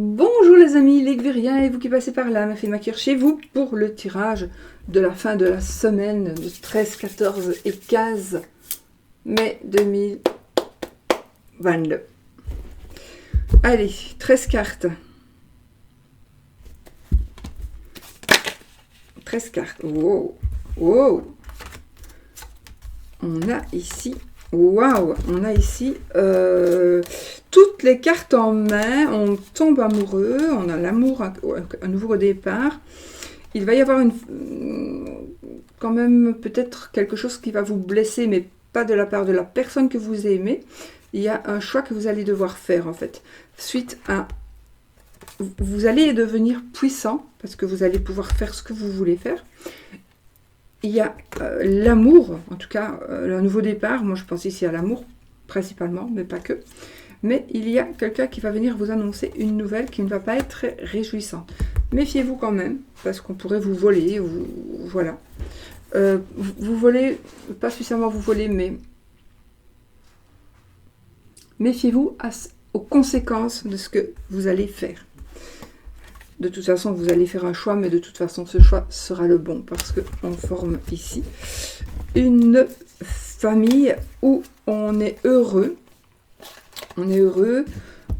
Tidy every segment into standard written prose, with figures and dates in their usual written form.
Bonjour les amis, Legvérien et vous qui passez par là, ma fille Makir chez vous pour le tirage de la fin de la semaine de 13, 14 et 15 mai 2022. Allez, 13 cartes. 13 cartes. Wow, wow. On a ici, waouh, on a ici toutes les cartes en main. On tombe amoureux, on a l'amour, un nouveau départ. Il va y avoir quand même peut-être quelque chose qui va vous blesser, mais pas de la part de la personne que vous aimez. Il y a un choix que vous allez devoir faire en fait. Suite à... Vous allez devenir puissant parce que vous allez pouvoir faire ce que vous voulez faire. Il y a l'amour, en tout cas un nouveau départ. Moi je pense ici à l'amour principalement, mais pas que. Mais il y a quelqu'un qui va venir vous annoncer une nouvelle qui ne va pas être très réjouissante. Méfiez-vous quand même, parce qu'on pourrait vous voler, voilà. Vous volez, pas spécialement vous voler, mais méfiez-vous aux conséquences de ce que vous allez faire. De toute façon, vous allez faire un choix, mais de toute façon, ce choix sera le bon, parce qu'on forme ici une famille où on est heureux. On est heureux.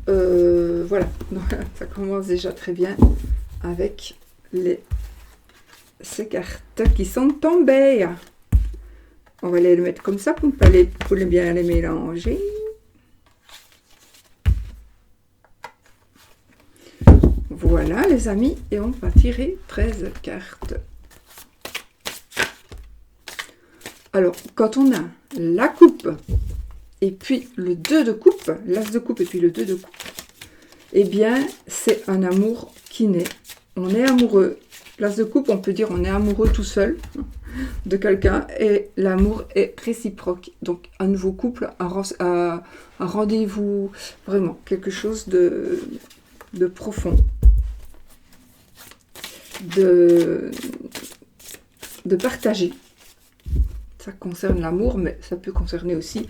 Voilà, donc, ça commence déjà très bien avec ces cartes qui sont tombées. On va les mettre comme ça pour bien les mélanger. Voilà les amis, et on va tirer 13 cartes. Alors, quand on a la coupe, et puis le 2 de coupe, l'as de coupe et puis le 2 de coupe, eh bien, c'est un amour qui naît. On est amoureux. L'as de coupe, on peut dire on est amoureux tout seul de quelqu'un, et l'amour est réciproque. Donc, un nouveau couple, un rendez-vous, vraiment, quelque chose de profond. De partager. Ça concerne l'amour, mais ça peut concerner aussi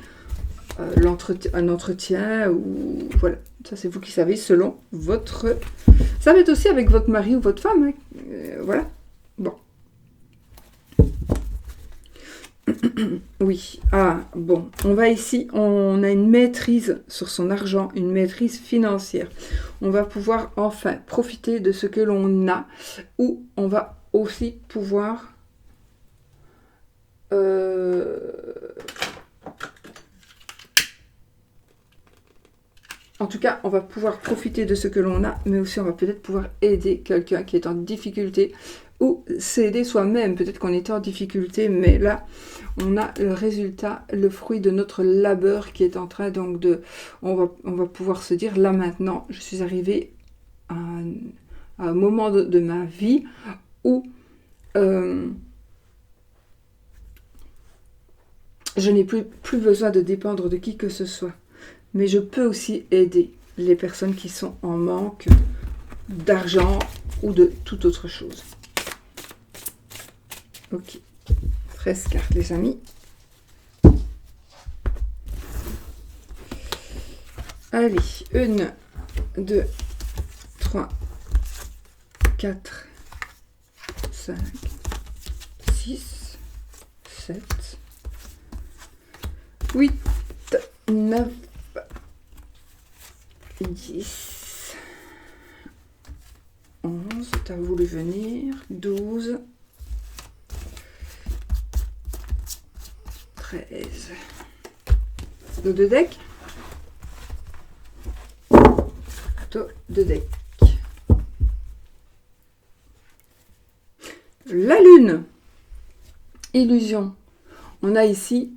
un entretien, ou voilà, ça c'est vous qui savez selon votre... Ça va être aussi avec votre mari ou votre femme, hein. Voilà, bon. Oui, ah, bon, on va ici, on a une maîtrise sur son argent, une maîtrise financière. On va pouvoir enfin profiter de ce que l'on a, ou on va aussi pouvoir... En tout cas, on va pouvoir profiter de ce que l'on a, mais aussi on va peut-être pouvoir aider quelqu'un qui est en difficulté, ou s'aider soi-même. Peut-être qu'on était en difficulté, mais là, on a le résultat, le fruit de notre labeur qui est en train donc de... On va pouvoir se dire, là maintenant, je suis arrivée à un moment de ma vie où je n'ai plus besoin de dépendre de qui que ce soit. Mais je peux aussi aider les personnes qui sont en manque d'argent ou de toute autre chose. Ok. 13 cartes, les amis. Allez, 1, 2, 3, 4, 5, 6, 7, 8, 9, 10, 11, t'as voulu venir, 12, 13. Dos de deck. Dos de deck. La lune. Illusion. On a ici...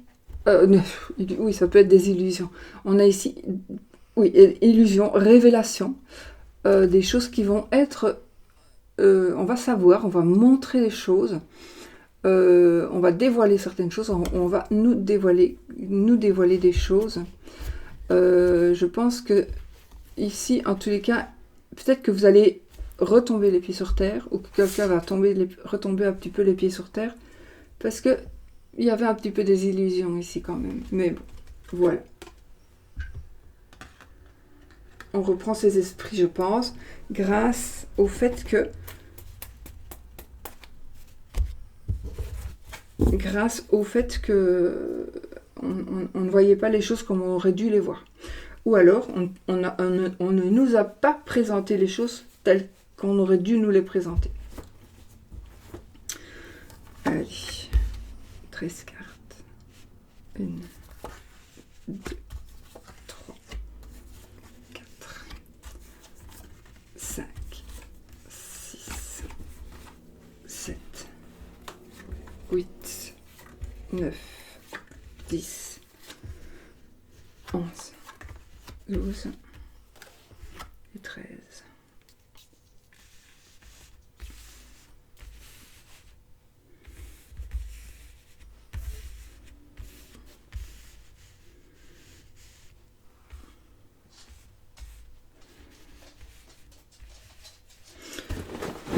oui, ça peut être des illusions. On a ici... Oui, illusion, révélation. Des choses qui vont être... on va savoir, on va montrer des choses. On va dévoiler certaines choses. On va nous dévoiler des choses. Je pense que ici, en tous les cas, peut-être que vous allez retomber les pieds sur terre, ou que quelqu'un va retomber un petit peu les pieds sur terre, parce que il y avait un petit peu des illusions ici quand même. Mais bon, voilà. on reprend ses esprits, je pense, grâce au fait que on ne voyait pas les choses comme on aurait dû les voir. Ou alors, on ne nous a pas présenté les choses telles qu'on aurait dû nous les présenter. Allez, 13 cartes. 1, 2, 3, 4, 5, 6, 7, 8, 9, 10, 11, 12 et 13.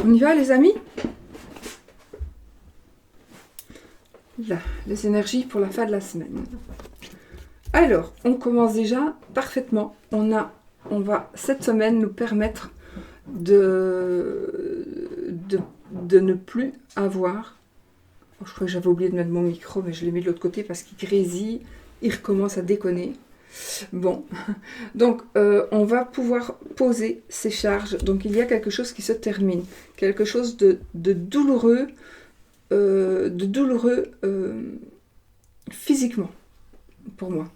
On y va les amis? Là, les énergies pour la fin de la semaine. Alors, on commence déjà parfaitement. On va cette semaine nous permettre de ne plus avoir... Oh, je crois que j'avais oublié de mettre mon micro, mais je l'ai mis de l'autre côté parce qu'il grésille, il recommence à déconner. Bon, donc on va pouvoir poser ces charges. Donc il y a quelque chose qui se termine, quelque chose de douloureux, physiquement, pour moi.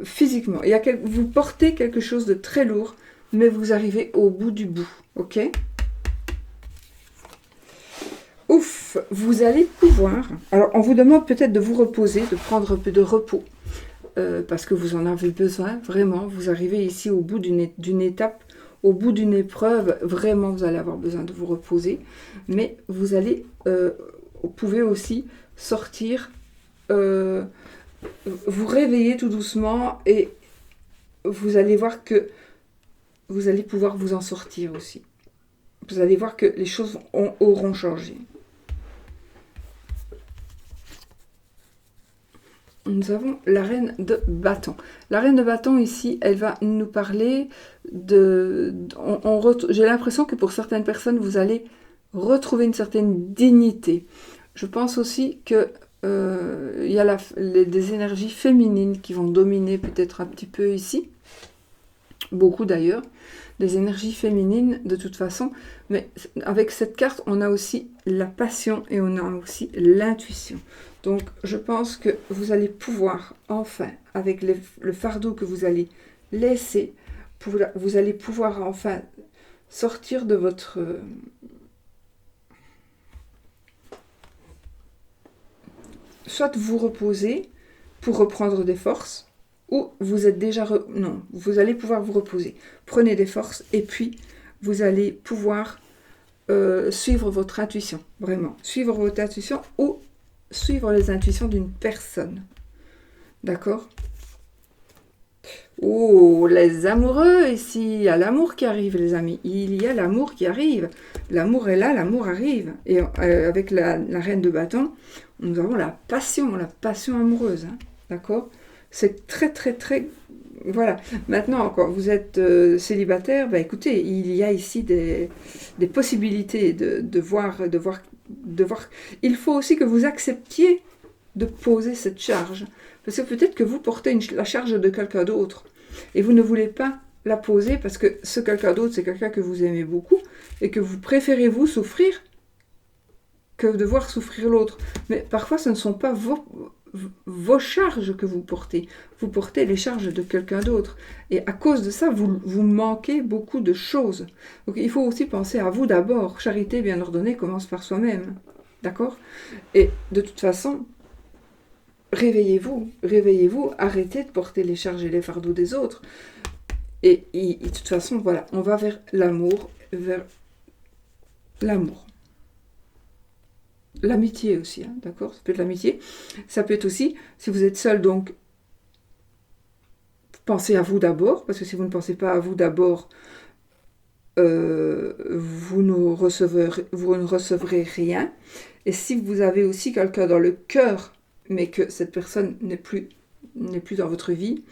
Physiquement, vous portez quelque chose de très lourd, mais vous arrivez au bout du bout, ok? Ouf, vous allez pouvoir... Alors, on vous demande peut-être de vous reposer, de prendre un peu de repos, parce que vous en avez besoin, vraiment. Vous arrivez ici au bout d'une étape, au bout d'une épreuve, vraiment, vous allez avoir besoin de vous reposer. Mais vous allez, vous pouvez aussi sortir, vous réveiller tout doucement, et vous allez voir que vous allez pouvoir vous en sortir aussi. Vous allez voir que les choses auront changé. Nous avons la reine de bâton. La reine de bâton ici, elle va nous parler de... J'ai l'impression que pour certaines personnes, vous allez retrouver une certaine dignité. Je pense aussi que il y a des énergies féminines qui vont dominer peut-être un petit peu ici. Beaucoup d'ailleurs. Des énergies féminines de toute façon. Mais avec cette carte, on a aussi la passion et on a aussi l'intuition. Donc, je pense que vous allez pouvoir, enfin, avec le fardeau que vous allez laisser, vous allez pouvoir, enfin, sortir de votre... soit vous reposer pour reprendre des forces, ou vous êtes déjà... Non, vous allez pouvoir vous reposer. Prenez des forces et puis vous allez pouvoir suivre votre intuition, vraiment. Suivre votre intuition ou suivre les intuitions d'une personne. D'accord? Oh, les amoureux ici, il y a l'amour qui arrive les amis, il y a l'amour qui arrive. L'amour est là, l'amour arrive. Et avec la reine de bâton, nous avons la passion amoureuse. Hein, d'accord? C'est très, très, très... Voilà. Maintenant, quand vous êtes célibataire, bah, écoutez, il y a ici des possibilités de voir. Il faut aussi que vous acceptiez de poser cette charge. Parce que peut-être que vous portez la charge de quelqu'un d'autre. Et vous ne voulez pas la poser parce que ce quelqu'un d'autre, c'est quelqu'un que vous aimez beaucoup et que vous préférez vous souffrir que de voir souffrir l'autre. Mais parfois, ce ne sont pas vos charges que vous portez. Vous portez les charges de quelqu'un d'autre. Et à cause de ça, vous manquez beaucoup de choses. Donc, il faut aussi penser à vous d'abord. Charité bien ordonnée commence par soi-même. D'accord? Et de toute façon, réveillez-vous, arrêtez de porter les charges et les fardeaux des autres. Et de toute façon, voilà, on va vers l'amour, L'amitié aussi, hein, d'accord? Ça peut être l'amitié. Ça peut être aussi, si vous êtes seul, donc, pensez à vous d'abord, parce que si vous ne pensez pas à vous d'abord, vous ne recevrez rien. Et si vous avez aussi quelqu'un dans le cœur, mais que cette personne n'est plus dans votre vie,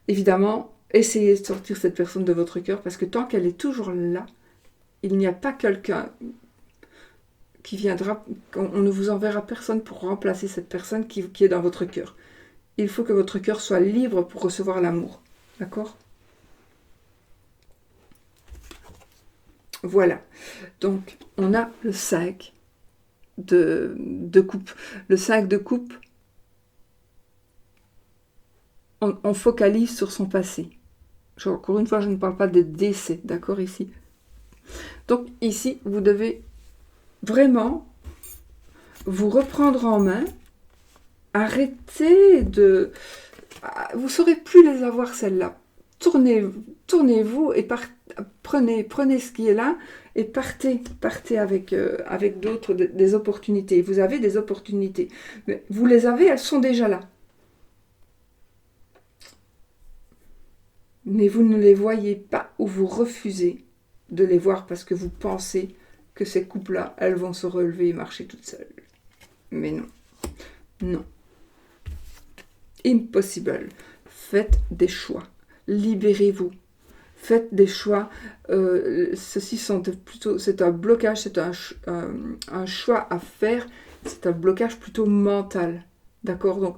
évidemment, essayez de sortir cette personne de votre cœur, parce que tant qu'elle est toujours là, il n'y a pas quelqu'un qui viendra, on ne vous enverra personne pour remplacer cette personne qui est dans votre cœur. Il faut que votre cœur soit libre pour recevoir l'amour. D'accord? Voilà. Donc, on a le 5 de coupe. Le 5 de coupe, on focalise sur son passé. Encore une fois, je ne parle pas de décès, d'accord, ici. Donc, ici, vous devez vraiment vous reprendre en main. Arrêtez de... Vous ne saurez plus les avoir, celles-là. Tournez-vous et prenez ce qui est là et partez avec d'autres, des opportunités. Vous avez des opportunités. Mais vous les avez, elles sont déjà là. Mais vous ne les voyez pas ou vous refusez de les voir parce que vous pensez que ces couples-là, elles vont se relever et marcher toutes seules. Mais non. Non. Impossible. Faites des choix. Libérez-vous. Faites des choix. Ceux-ci sont plutôt... C'est un blocage, c'est un choix à faire. C'est un blocage plutôt mental. D'accord? Donc,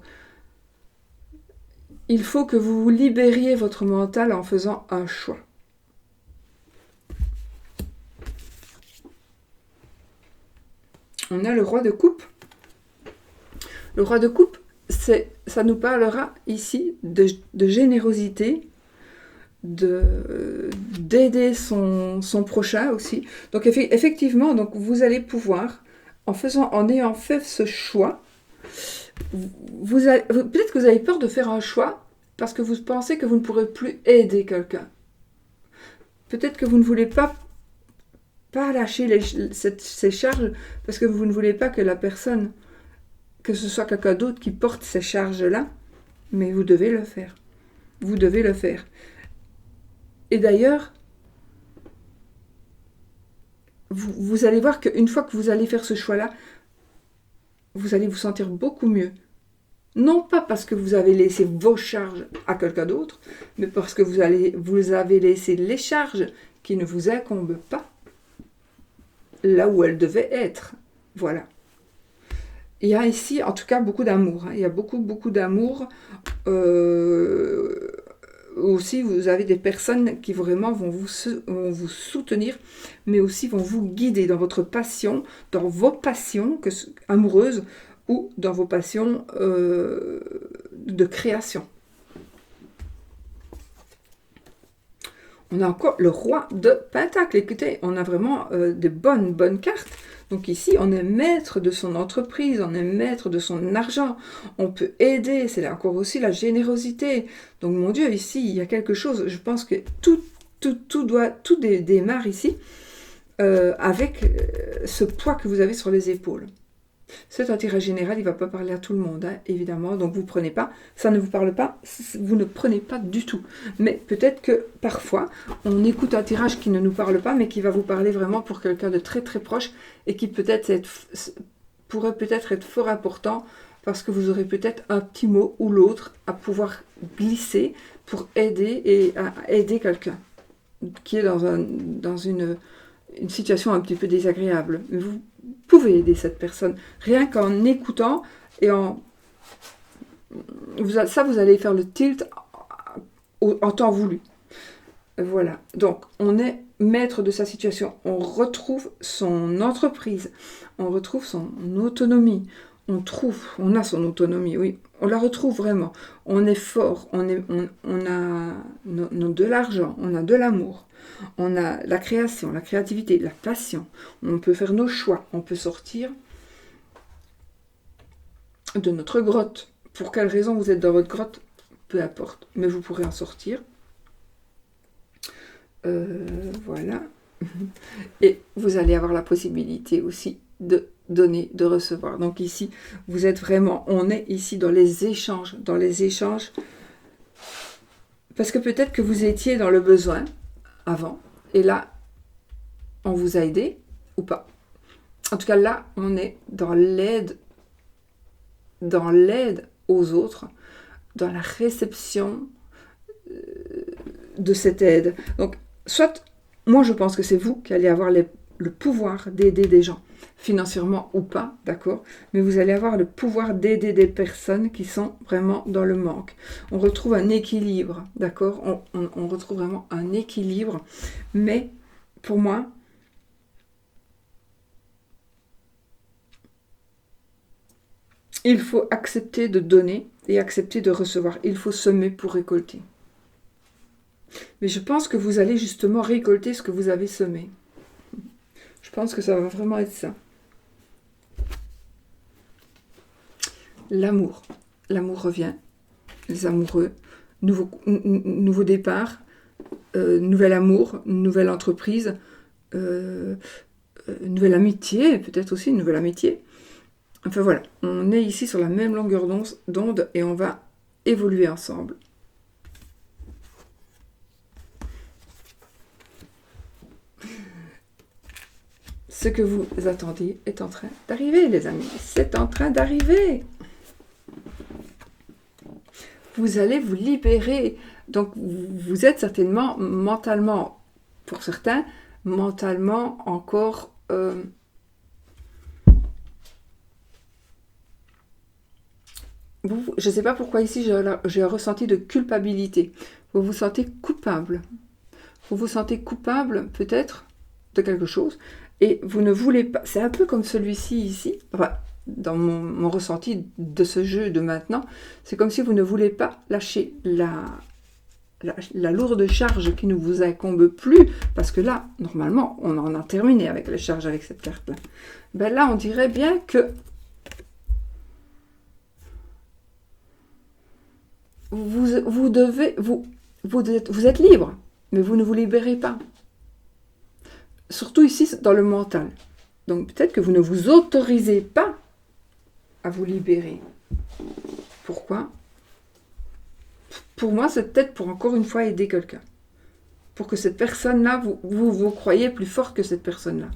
il faut que vous vous libériez votre mental en faisant un choix. On a le roi de coupe. Le roi de coupe, ça nous parlera ici de générosité, d'aider son prochain aussi. Donc effectivement, donc vous allez pouvoir, en ayant fait ce choix, peut-être que vous avez peur de faire un choix parce que vous pensez que vous ne pourrez plus aider quelqu'un. Peut-être que vous ne voulez pas lâcher ces charges parce que vous ne voulez pas que la personne, que ce soit quelqu'un d'autre qui porte ces charges-là, mais vous devez le faire. Vous devez le faire. Et d'ailleurs, vous allez voir qu'une fois que vous allez faire ce choix-là, vous allez vous sentir beaucoup mieux. Non pas parce que vous avez laissé vos charges à quelqu'un d'autre, mais parce que vous avez laissé les charges qui ne vous incombent pas là où elles devaient être. Voilà. Il y a ici, en tout cas, beaucoup d'amour. Hein. Il y a beaucoup d'amour. Aussi, vous avez des personnes qui vraiment vont vous soutenir, mais aussi vont vous guider dans votre passion, dans vos passions amoureuses ou dans vos passions de création. On a encore le roi de Pentacle. Écoutez, on a vraiment des bonnes cartes. Donc ici, on est maître de son entreprise, on est maître de son argent, on peut aider, c'est encore aussi la générosité. Donc mon Dieu, ici, il y a quelque chose, je pense que tout démarre ici avec ce poids que vous avez sur les épaules. Cet intérêt général, il ne va pas parler à tout le monde, hein, évidemment, donc vous ne prenez pas, ça ne vous parle pas, vous ne prenez pas du tout. Mais peut-être que parfois, on écoute un tirage qui ne nous parle pas, mais qui va vous parler vraiment pour quelqu'un de très très proche et qui pourrait peut-être être fort important parce que vous aurez peut-être un petit mot ou l'autre à pouvoir glisser pour aider quelqu'un qui est dans une situation un petit peu désagréable. Vous pouvez aider cette personne rien qu'en écoutant et vous allez faire le tilt en temps voulu. Voilà, donc on est maître de sa situation, on retrouve son entreprise, on retrouve son autonomie, on a son autonomie, oui, on la retrouve vraiment, on est fort, on a de l'argent, on a de l'amour. On a la création, la créativité, la passion. On peut faire nos choix. On peut sortir de notre grotte. Pour quelle raison vous êtes dans votre grotte? Peu importe. Mais vous pourrez en sortir. Voilà. Et vous allez avoir la possibilité aussi de donner, de recevoir. Donc ici, vous êtes vraiment... On est ici dans les échanges. Dans les échanges. Parce que peut-être que vous étiez dans le besoin avant, et là, on vous a aidé, ou pas. En tout cas, là, on est dans l'aide aux autres, dans la réception de cette aide. Donc, soit, moi je pense que c'est vous qui allez avoir le pouvoir d'aider des gens, financièrement ou pas, d'accord, mais vous allez avoir le pouvoir d'aider des personnes qui sont vraiment dans le manque. On retrouve un équilibre, d'accord, on retrouve vraiment un équilibre, mais pour moi, il faut accepter de donner et accepter de recevoir. Il faut semer pour récolter. Mais je pense que vous allez justement récolter ce que vous avez semé. Je pense que ça va vraiment être ça. L'amour. L'amour revient. Les amoureux. Nouveau départ. Nouvel amour. Nouvelle entreprise. Nouvelle amitié. Peut-être aussi une nouvelle amitié. Enfin voilà. On est ici sur la même longueur d'onde et on va évoluer ensemble. Ce que vous attendiez est en train d'arriver, les amis. C'est en train d'arriver. Vous allez vous libérer. Donc, vous êtes certainement mentalement, pour certains, mentalement encore... je ne sais pas pourquoi ici j'ai un ressenti de culpabilité. Vous vous sentez coupable. Vous vous sentez coupable, peut-être, de quelque chose. Et vous ne voulez pas... C'est un peu comme celui-ci ici. Enfin, dans mon ressenti de ce jeu de maintenant, c'est comme si vous ne voulez pas lâcher la lourde charge qui ne vous incombe plus, parce que là, normalement, on en a terminé avec les charges avec cette carte-là. Ben là, on dirait bien que vous êtes libre, mais vous ne vous libérez pas. Surtout ici, dans le mental. Donc peut-être que vous ne vous autorisez pas à vous libérer. Pourquoi? Pour moi, c'est peut-être pour encore une fois aider quelqu'un. Pour que cette personne-là, vous croyez plus fort que cette personne-là.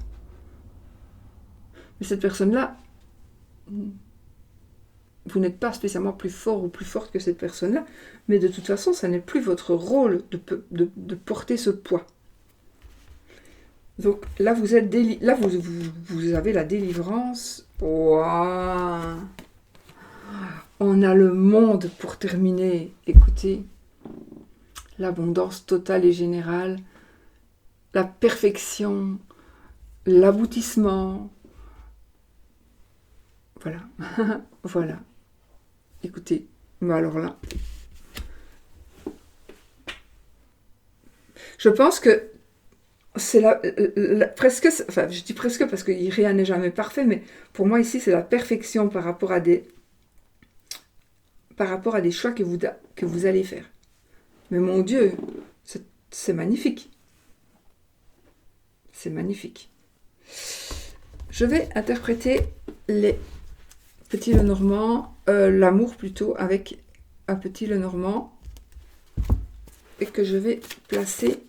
Mais cette personne-là, vous n'êtes pas spécialement plus fort ou plus forte que cette personne-là, mais de toute façon, ça n'est plus votre rôle de porter ce poids. Donc là, vous êtes là, vous avez la délivrance. Wow. On a le monde pour terminer. Écoutez, l'abondance totale et générale, la perfection, l'aboutissement. Voilà. Voilà. Écoutez, mais alors là, je pense que c'est presque, enfin je dis presque parce que rien n'est jamais parfait, mais pour moi ici c'est la perfection par rapport à des choix que vous allez faire. Mais mon Dieu, c'est magnifique. C'est magnifique. Je vais interpréter les petits Lenormand, l'amour plutôt, avec un petit Lenormand, et que je vais placer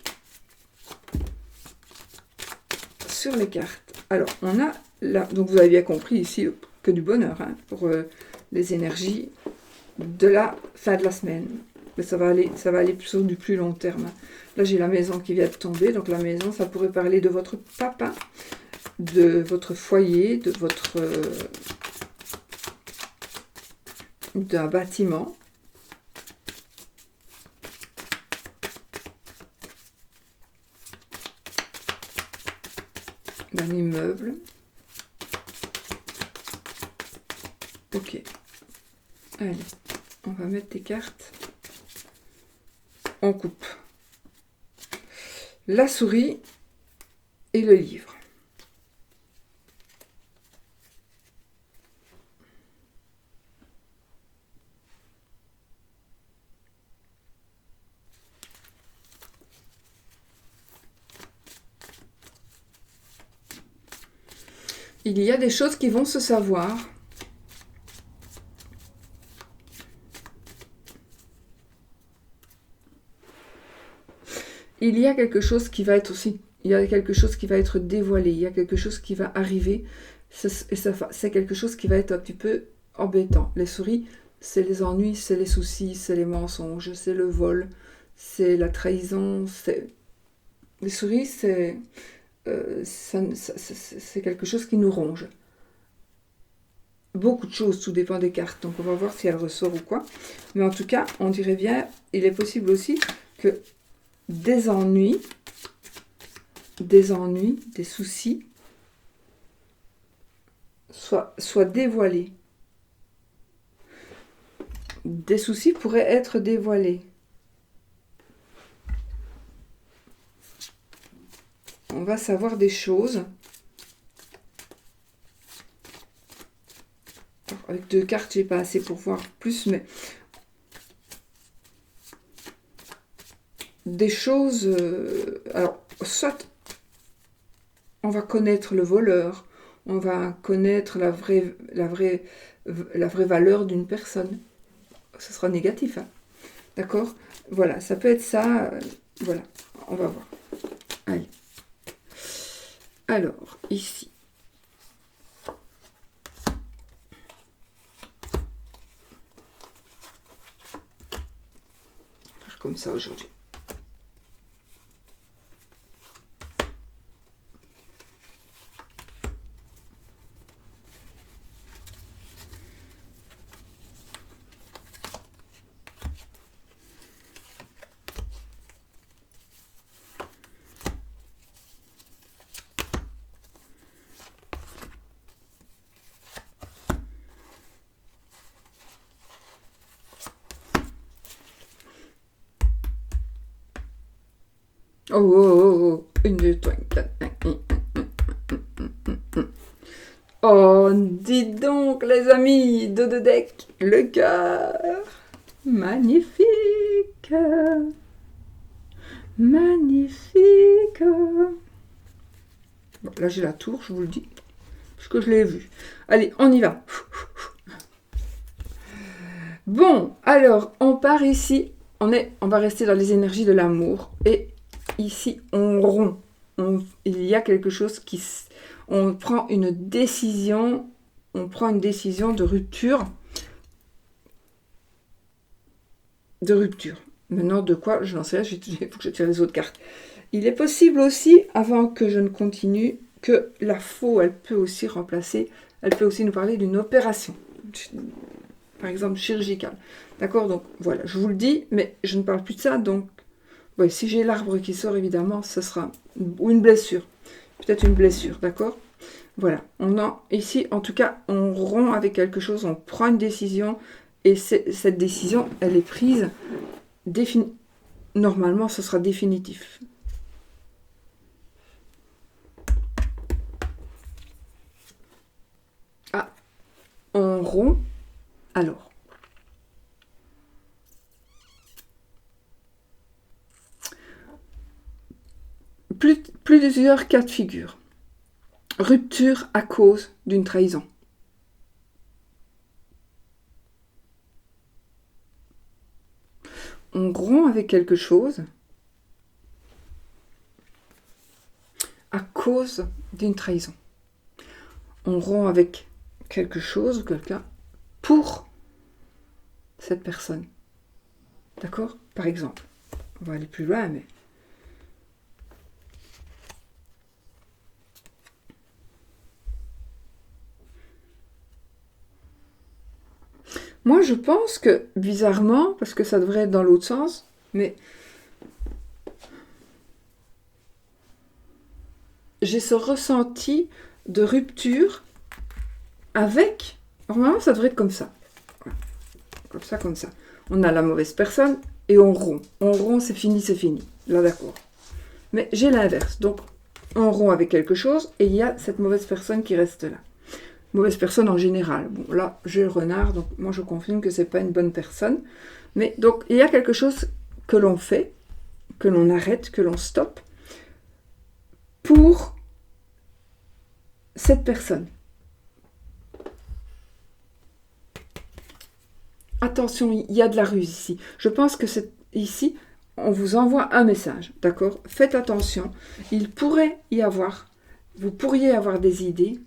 sur les cartes. Alors, on a là, donc vous avez bien compris ici que du bonheur hein, pour les énergies de la fin de la semaine. Mais ça va aller sur du plus long terme. Là, j'ai la maison qui vient de tomber. Donc, la maison, ça pourrait parler de votre papa, de votre foyer, de votre... d'un bâtiment. D'un immeuble. Ok. Allez, on va mettre des cartes. On coupe. La souris et le livre. Il y a des choses qui vont se savoir. Il y a quelque chose qui va être aussi, il y a quelque chose qui va être dévoilé, il y a quelque chose qui va arriver, c'est quelque chose qui va être un petit peu embêtant. Les souris, c'est les ennuis, c'est les soucis, c'est les mensonges, c'est le vol, c'est la trahison, les souris, c'est quelque chose qui nous ronge. Beaucoup de choses, tout dépend des cartes, donc on va voir si elle ressort ou quoi. Mais en tout cas, on dirait bien, il est possible aussi que des ennuis, des soucis soient dévoilés. Des soucis pourraient être dévoilés. On va savoir des choses. Alors, avec 2 cartes, j'ai pas assez pour voir plus, mais des choses. Alors, soit on va connaître le voleur, on va connaître la vraie valeur d'une personne. Ce sera négatif, hein. D'accord? Voilà, ça peut être ça. Voilà, on va voir. Allez. Alors, ici. Faire comme ça aujourd'hui. Oh, oh, oh, 1, 2, 3, 4, 5. Oh, dis donc, les amis, de deck, le cœur. Magnifique. Magnifique. Bon, là, j'ai la tour, je vous le dis, parce que je l'ai vue. Allez, on y va. Bon, alors, on part ici. On va rester dans les énergies de l'amour. Et ici, on rompt. Il y a quelque chose qui... On prend une décision. On prend une décision de rupture. De rupture. Maintenant, de quoi? Je n'en sais rien. Il faut que je tire les autres cartes. Il est possible aussi, avant que je ne continue, que la faux, elle peut aussi remplacer... Elle peut aussi nous parler d'une opération. Par exemple, chirurgicale. D'accord? Donc, voilà. Je vous le dis, mais je ne parle plus de ça. Donc, ouais, si j'ai l'arbre qui sort, évidemment, ce sera... Ou une blessure. Peut-être une blessure, d'accord? Voilà. Ici, en tout cas, on rompt avec quelque chose, on prend une décision, et cette décision, elle est prise. Normalement, ce sera définitif. Ah, on rompt. Alors. Plusieurs cas de figure. Rupture à cause d'une trahison. On rompt avec quelque chose à cause d'une trahison. On rompt avec quelque chose ou quelqu'un pour cette personne. D'accord? Par exemple, on va aller plus loin, mais... Moi, je pense que, bizarrement, parce que ça devrait être dans l'autre sens, mais j'ai ce ressenti de rupture avec... Normalement, ça devrait être comme ça. Voilà. Comme ça, comme ça. On a la mauvaise personne et on rompt. On rompt, c'est fini, c'est fini. Là, d'accord. Mais j'ai l'inverse. Donc, on rompt avec quelque chose et il y a cette mauvaise personne qui reste là. Mauvaise personne en général. Bon, là, j'ai le renard, donc moi, je confirme que c'est pas une bonne personne. Mais donc, il y a quelque chose que l'on fait, que l'on arrête, que l'on stoppe pour cette personne. Attention, il y a de la ruse ici. Je pense que ici, on vous envoie un message, d'accord? Faites attention. Il pourrait y avoir, vous pourriez avoir des idées.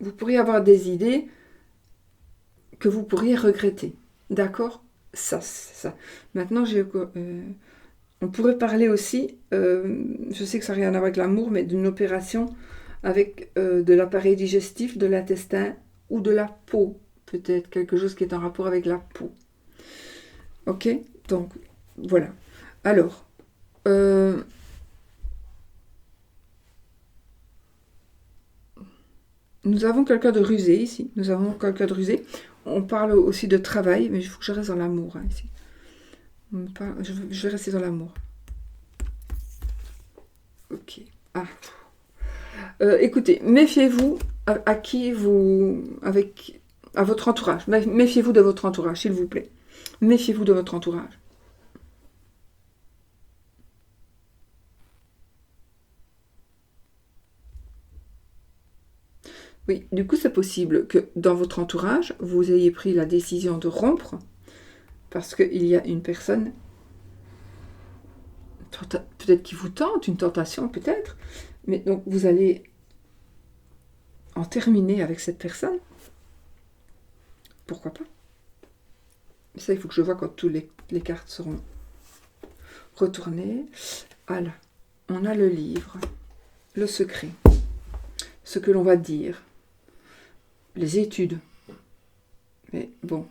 Vous pourriez avoir des idées que vous pourriez regretter, d'accord? Ça, c'est ça. Maintenant, on pourrait parler aussi, je sais que ça n'a rien à voir avec l'amour, mais d'une opération avec de l'appareil digestif, de l'intestin ou de la peau. Peut-être quelque chose qui est en rapport avec la peau. Ok? Donc, voilà. Alors, nous avons quelqu'un de rusé ici. Nous avons quelqu'un de rusé. On parle aussi de travail, mais il faut que je reste dans l'amour ici. Je vais rester dans l'amour. Ok. Ah. Écoutez, méfiez-vous à qui vous... à votre entourage. Méfiez-vous de votre entourage, s'il vous plaît. Méfiez-vous de votre entourage. Oui, du coup, c'est possible que dans votre entourage, vous ayez pris la décision de rompre parce qu'il y a une personne, peut-être qui vous tente, une tentation peut-être, mais donc vous allez en terminer avec cette personne. Pourquoi pas? Mais ça, il faut que je vois quand toutes les cartes seront retournées. Voilà, on a le livre, le secret, ce que l'on va dire, les études. Mais bon,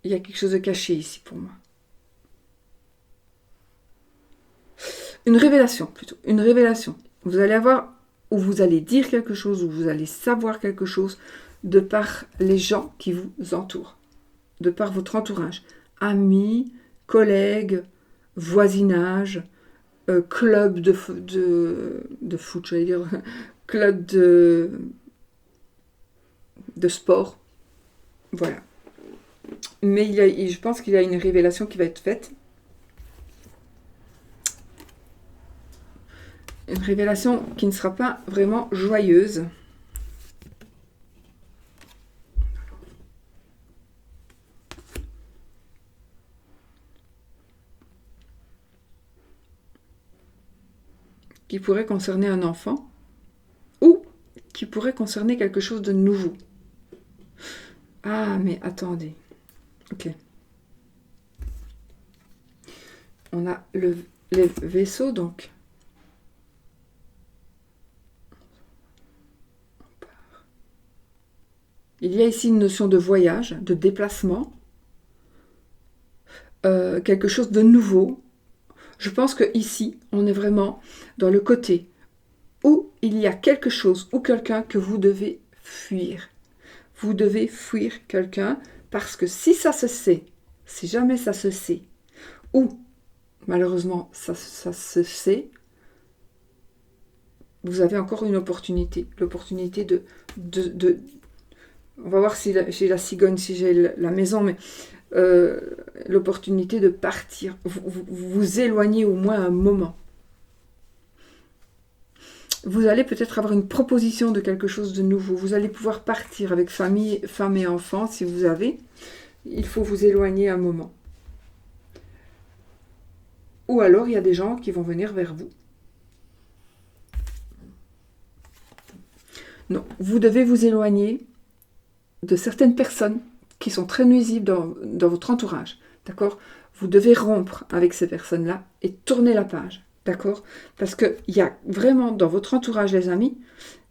il y a quelque chose de caché ici pour moi. Une révélation, plutôt. Une révélation. Vous allez avoir, ou vous allez dire quelque chose, ou vous allez savoir quelque chose de par les gens qui vous entourent. De par votre entourage. Amis, collègues, voisinage, club de foot, j'allais dire, club de sport. Voilà. Mais je pense qu'il y a une révélation qui va être faite. Une révélation qui ne sera pas vraiment joyeuse. Qui pourrait concerner un enfant. Ou qui pourrait concerner quelque chose de nouveau. Ah, mais attendez. Ok. On a les vaisseaux, donc. Il y a ici une notion de voyage, de déplacement. Quelque chose de nouveau. Je pense que ici, on est vraiment dans le côté où il y a quelque chose ou quelqu'un que vous devez fuir. Vous devez fuir quelqu'un parce que si ça se sait, si jamais ça se sait, ou malheureusement ça se sait, vous avez encore une opportunité. L'opportunité de on va voir si j'ai la cigogne, si j'ai la maison, mais l'opportunité de partir. Vous éloigner au moins un moment. Vous allez peut-être avoir une proposition de quelque chose de nouveau. Vous allez pouvoir partir avec famille, femme et enfants, si vous avez. Il faut vous éloigner un moment. Ou alors, il y a des gens qui vont venir vers vous. Non, vous devez vous éloigner de certaines personnes qui sont très nuisibles dans votre entourage. D'accord? Vous devez rompre avec ces personnes-là et tourner la page. D'accord? Parce qu'il y a vraiment dans votre entourage, les amis,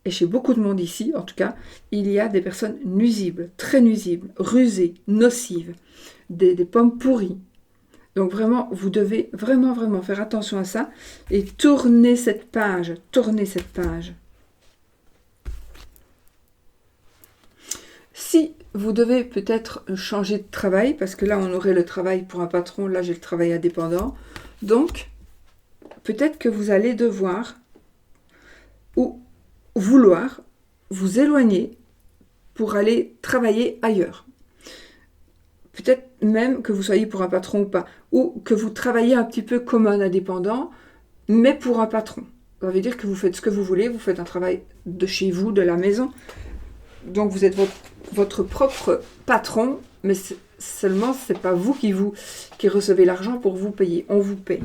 et chez beaucoup de monde ici, en tout cas, il y a des personnes nuisibles, très nuisibles, rusées, nocives, des pommes pourries. Donc vraiment, vous devez vraiment, vraiment faire attention à ça et tourner cette page, tourner cette page. Si vous devez peut-être changer de travail, parce que là, on aurait le travail pour un patron, là, j'ai le travail indépendant. Donc, peut-être que vous allez devoir ou vouloir vous éloigner pour aller travailler ailleurs. Peut-être même que vous soyez pour un patron ou pas, ou que vous travaillez un petit peu comme un indépendant, mais pour un patron. Ça veut dire que vous faites ce que vous voulez, vous faites un travail de chez vous, de la maison. Donc vous êtes votre propre patron, mais seulement c'est pas vous qui recevez l'argent pour vous payer, on vous paye.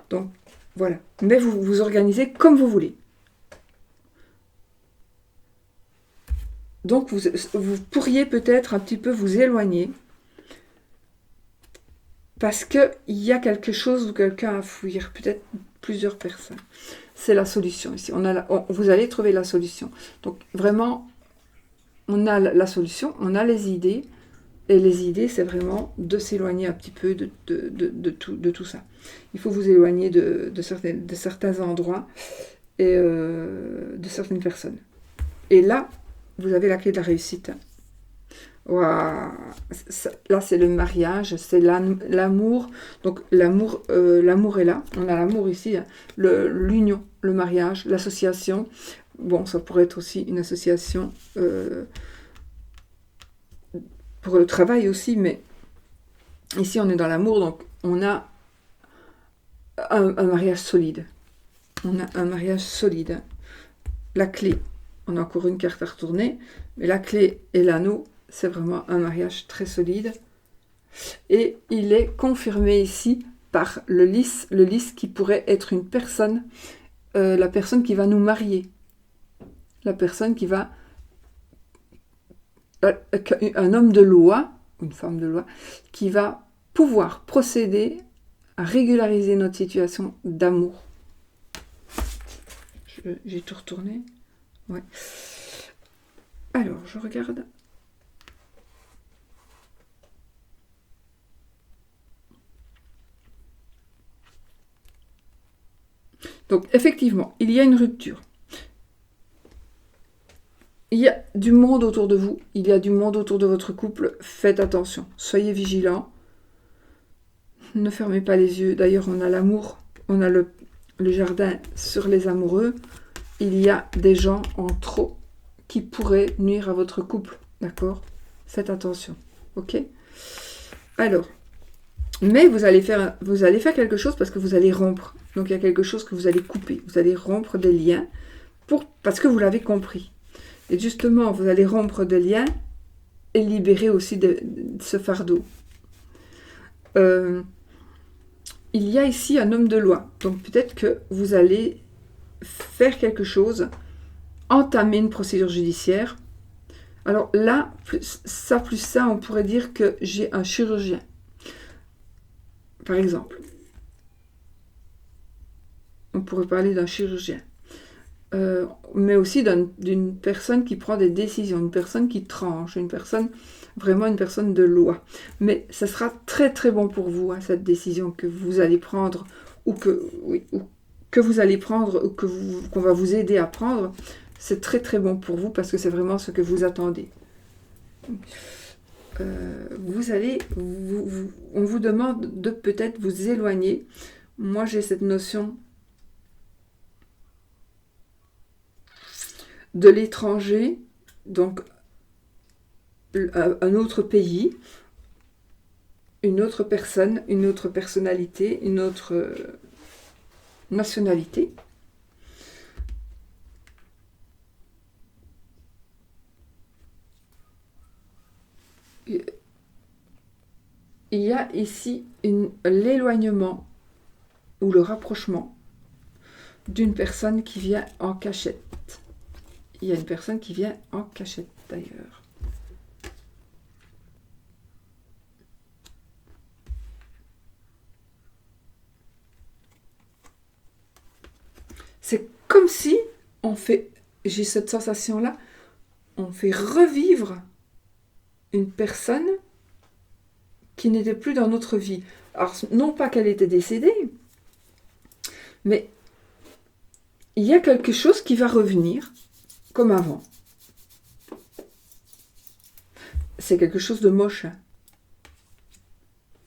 Donc voilà, mais vous vous organisez comme vous voulez. Donc vous pourriez peut-être un petit peu vous éloigner parce qu'il y a quelque chose ou quelqu'un à fuir, peut-être plusieurs personnes. C'est la solution ici. Vous allez trouver la solution. Donc vraiment, on a la solution, on a les idées, et les idées, c'est vraiment de s'éloigner un petit peu de tout ça. Il faut vous éloigner de certains endroits et de certaines personnes. Et là, vous avez la clé de la réussite. Waouh. Là, c'est le mariage, c'est l'amour. Donc, l'amour est là. On a l'amour ici, hein. L'union, le mariage, l'association. Bon, ça pourrait être aussi une association pour le travail aussi, mais ici, on est dans l'amour, donc on a un mariage solide. On a un mariage solide. La clé, on a encore une carte à retourner, mais la clé et l'anneau, c'est vraiment un mariage très solide. Et il est confirmé ici par le lys qui pourrait être une personne, la personne qui va nous marier. La personne qui va... un homme de loi, une femme de loi, qui va pouvoir procéder à régulariser notre situation d'amour. J'ai tout retourné. Ouais. Alors, je regarde. Donc, effectivement, il y a une rupture. Il y a du monde autour de vous, il y a du monde autour de votre couple. Faites attention, soyez vigilants. Ne fermez pas les yeux. D'ailleurs, on a l'amour, on a le jardin sur les amoureux. Il y a des gens en trop qui pourraient nuire à votre couple. D'accord? Faites attention. Ok? Alors, mais vous allez faire quelque chose parce que vous allez rompre. Donc, il y a quelque chose que vous allez couper. Vous allez rompre des liens parce que vous l'avez compris. Et justement, vous allez rompre des liens et libérer aussi de ce fardeau. Il y a ici un homme de loi. Donc peut-être que vous allez faire quelque chose, entamer une procédure judiciaire. Alors là, plus ça, on pourrait dire que j'ai un chirurgien. Par exemple. On pourrait parler d'un chirurgien. Mais aussi d'une personne qui prend des décisions, une personne qui tranche, vraiment une personne de loi. Mais ça sera très très bon pour vous, hein, cette décision que vous allez prendre, ou que vous allez prendre, ou qu'on va vous aider à prendre. C'est très très bon pour vous, parce que c'est vraiment ce que vous attendez. On vous demande de peut-être vous éloigner. Moi j'ai cette notion de l'étranger, donc un autre pays, une autre personne, une autre personnalité, une autre nationalité. Il y a ici l'éloignement ou le rapprochement d'une personne qui vient en cachette. Il y a une personne qui vient en cachette d'ailleurs. C'est comme si j'ai cette sensation-là, on fait revivre une personne qui n'était plus dans notre vie. Alors, non pas qu'elle était décédée, mais il y a quelque chose qui va revenir comme avant. C'est quelque chose de moche. Hein.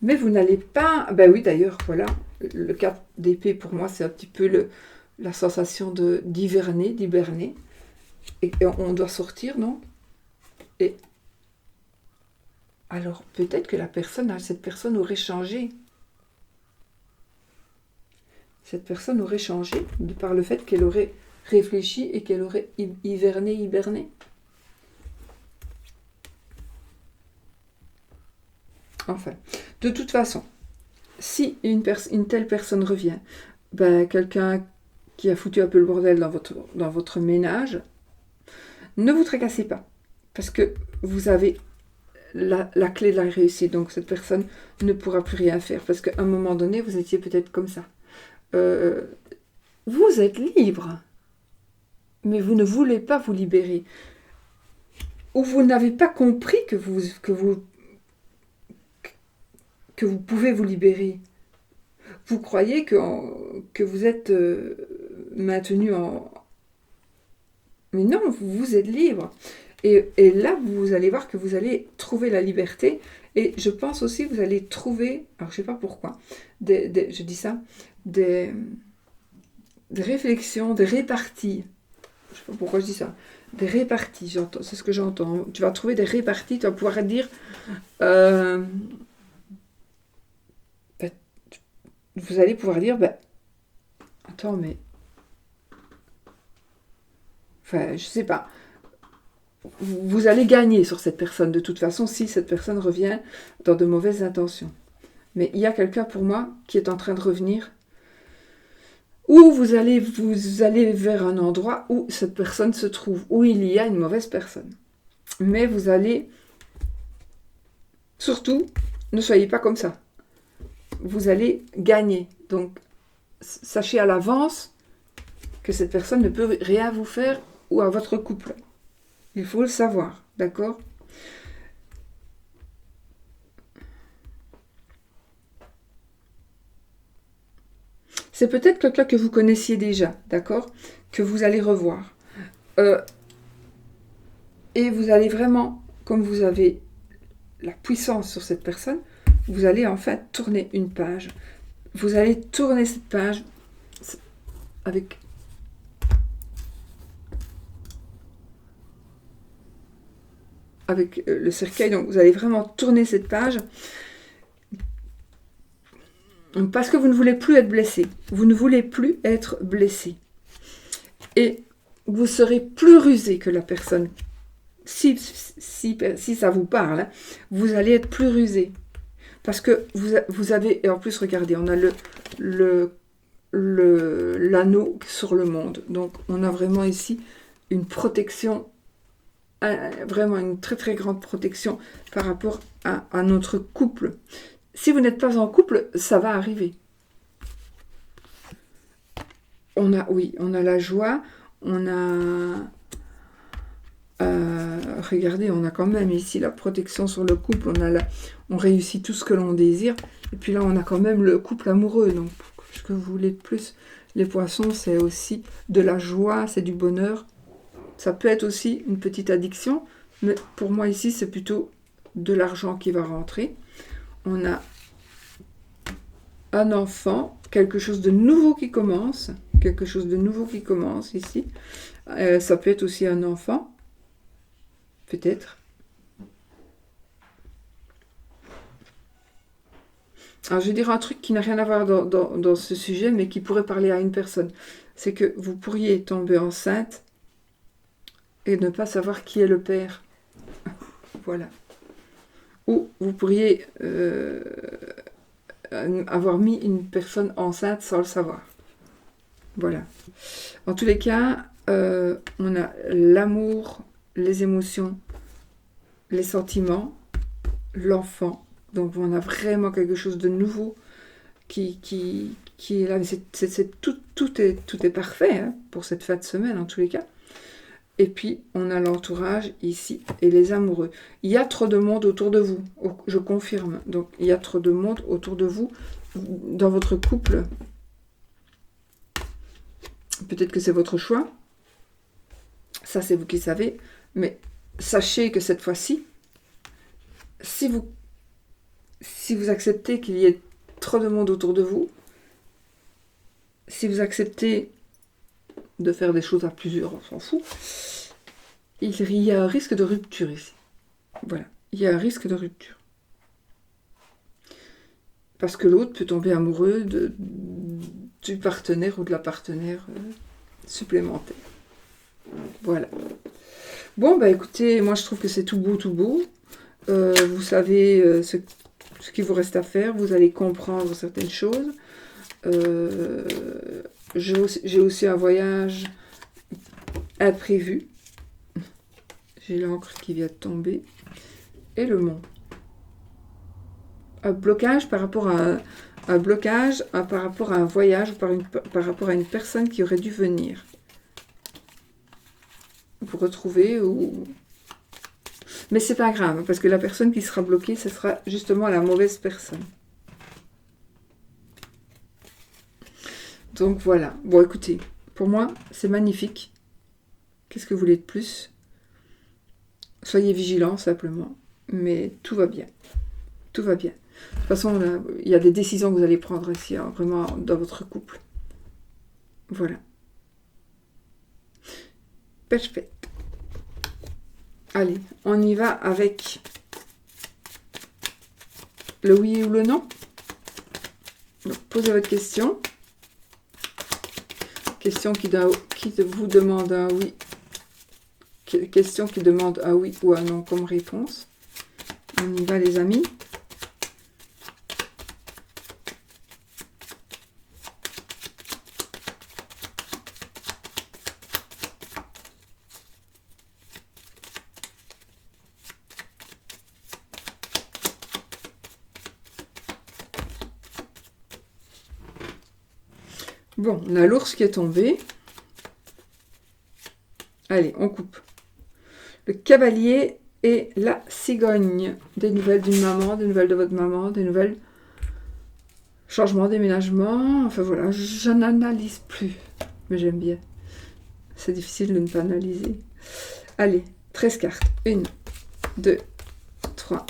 Mais vous n'allez pas... Ben oui, d'ailleurs, voilà. Le 4 d'épée, pour moi, c'est un petit peu la sensation d'hiberner. Et on doit sortir, non? Et alors, peut-être que cette personne aurait changé. Cette personne aurait changé de par le fait qu'elle aurait réfléchi et qu'elle aurait hiberné. Enfin, de toute façon, si une telle personne revient, ben, quelqu'un qui a foutu un peu le bordel dans votre ménage, ne vous tracassez pas, parce que vous avez la clé de la réussite. Donc cette personne ne pourra plus rien faire. Parce qu'à un moment donné, vous étiez peut-être comme ça. Vous êtes libre. Mais vous ne voulez pas vous libérer. Ou vous n'avez pas compris que vous pouvez vous libérer. Vous croyez que vous êtes maintenu en... Mais non, vous êtes libre. Et là, vous allez voir que vous allez trouver la liberté. Et je pense aussi que vous allez trouver, alors je ne sais pas pourquoi, je dis ça, des réflexions, des réparties. Je ne sais pas pourquoi je dis ça. Des réparties, c'est ce que j'entends. Tu vas trouver des réparties, tu vas pouvoir dire... vous allez pouvoir dire, attends, mais... Enfin, je sais pas. Vous allez gagner sur cette personne, de toute façon, si cette personne revient dans de mauvaises intentions. Mais il y a quelqu'un, pour moi, qui est en train de revenir, où vous allez vers un endroit où cette personne se trouve, où il y a une mauvaise personne. Mais vous allez... Surtout, ne soyez pas comme ça. Vous allez gagner. Donc, sachez à l'avance que cette personne ne peut rien vous faire ou à votre couple. Il faut le savoir, d'accord? C'est peut-être quelqu'un que vous connaissiez déjà, d'accord? Que vous allez revoir. Et vous allez vraiment, comme vous avez la puissance sur cette personne, vous allez en fait tourner une page. Vous allez tourner cette page avec... le cercueil, donc vous allez vraiment tourner cette page parce que vous ne voulez plus être blessé. Vous ne voulez plus être blessé. Et vous serez plus rusé que la personne. Si ça vous parle, hein, vous allez être plus rusé. Parce que vous avez... Et en plus, regardez, on a l'anneau sur le monde. Donc, on a vraiment ici une protection, vraiment une très très grande protection par rapport à notre couple. Si vous n'êtes pas en couple, ça va arriver. On a la joie, on a... regardez, on a quand même ici la protection sur le couple, on réussit tout ce que l'on désire, et puis là on a quand même le couple amoureux, donc ce que vous voulez de plus. Les poissons, c'est aussi de la joie, c'est du bonheur. Ça peut être aussi une petite addiction, mais pour moi ici c'est plutôt de l'argent qui va rentrer. On a un enfant, quelque chose de nouveau qui commence, ici. Ça peut être aussi un enfant, peut-être. Alors, je vais dire un truc qui n'a rien à voir dans ce sujet, mais qui pourrait parler à une personne. C'est que vous pourriez tomber enceinte et ne pas savoir qui est le père. Voilà. Ou vous pourriez avoir mis une personne enceinte sans le savoir. Voilà. En tous les cas, on a l'amour, les émotions, les sentiments, l'enfant. Donc on a vraiment quelque chose de nouveau qui est là. Tout est parfait, hein, pour cette fin de semaine en tous les cas. Et puis on a l'entourage ici et les amoureux. Il y a trop de monde autour de vous, je confirme. Donc il y a trop de monde autour de vous dans votre couple. Peut-être que c'est votre choix. Ça, c'est vous qui savez. Mais sachez que cette fois-ci, si vous acceptez qu'il y ait trop de monde autour de vous, si vous acceptez de faire des choses à plusieurs, on s'en fout, il y a un risque de rupture ici. Voilà, il y a un risque de rupture. Parce que l'autre peut tomber amoureux du partenaire ou de la partenaire supplémentaire. Voilà. Bon, bah écoutez, moi je trouve que c'est tout beau, tout beau. Vous savez ce qu'il vous reste à faire. Vous allez comprendre certaines choses. J'ai aussi un voyage imprévu. J'ai l'encre qui vient de tomber. et le mont. Un blocage par rapport à un blocage par rapport à un voyage ou par rapport à une personne qui aurait dû venir. Vous retrouver ou... Mais c'est pas grave, parce que la personne qui sera bloquée, ce sera justement la mauvaise personne. Donc voilà. Bon, écoutez, pour moi, c'est magnifique. Qu'est-ce que vous voulez de plus? Soyez vigilants, simplement. Mais tout va bien. Tout va bien. De toute façon, là, il y a des décisions que vous allez prendre ici, hein, vraiment, dans votre couple. Voilà. Parfait. Allez, on y va avec le oui ou le non. Donc, posez votre question. Question qui vous demande un oui. Question qui demande un oui ou un non comme réponse. On y va, les amis. Bon, on a l'ours qui est tombé. Allez, on coupe. Le cavalier et la cigogne. Des nouvelles d'une maman, des nouvelles de votre maman, des nouvelles... Changement, déménagement. Enfin voilà, je n'analyse plus. Mais j'aime bien. C'est difficile de ne pas analyser. Allez, 13 cartes. 1, 2, 3,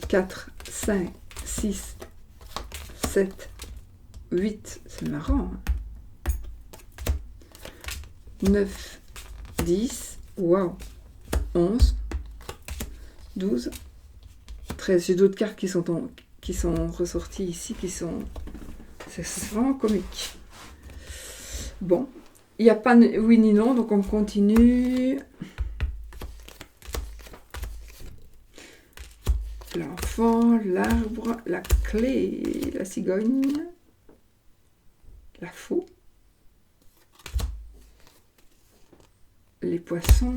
4, 5, 6, 7, 8. C'est marrant, hein. 9, 10, waouh, 11, 12, 13. J'ai d'autres cartes qui sont ressorties ici, c'est vraiment comique. Bon, il n'y a pas oui ni non, donc on continue. L'enfant, l'arbre, la clé, la cigogne, la faux. Les poissons,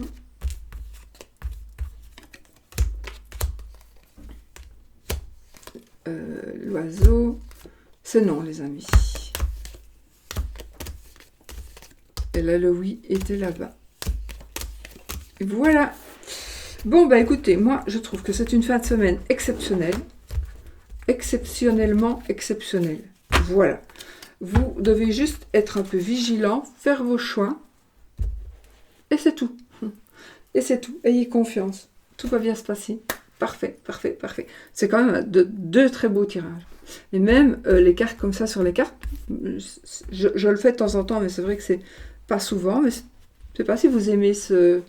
l'oiseau, c'est non les amis. Et là le oui était là-bas. Voilà. Bon bah écoutez, moi je trouve que c'est une fin de semaine exceptionnelle. Exceptionnellement exceptionnelle. Voilà. Vous devez juste être un peu vigilant, faire vos choix. Et c'est tout. Et c'est tout. Ayez confiance. Tout va bien se passer. Parfait, parfait, parfait. C'est quand même deux très beaux tirages. Et même les cartes comme ça sur les cartes, je le fais de temps en temps, mais c'est vrai que c'est pas souvent. Mais je sais pas si vous aimez ce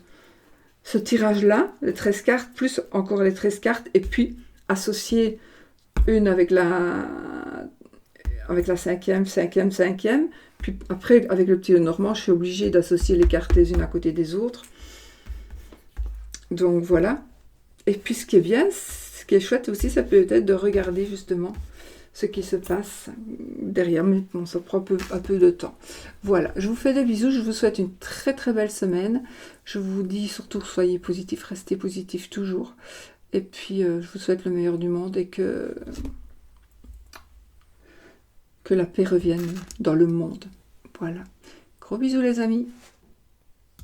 tirage-là, les 13 cartes, plus encore les 13 cartes, et puis associer une avec la cinquième, puis après, avec le petit Normand, je suis obligée d'associer les cartes les unes à côté des autres. Donc voilà. Et puis ce qui est bien, ce qui est chouette aussi, ça peut être de regarder justement ce qui se passe derrière. Mais bon, ça prend un peu de temps. Voilà, je vous fais des bisous, je vous souhaite une très très belle semaine. Je vous dis surtout, soyez positifs, restez positifs toujours. Et puis, je vous souhaite le meilleur du monde et que la paix revienne dans le monde. Voilà. Gros bisous les amis.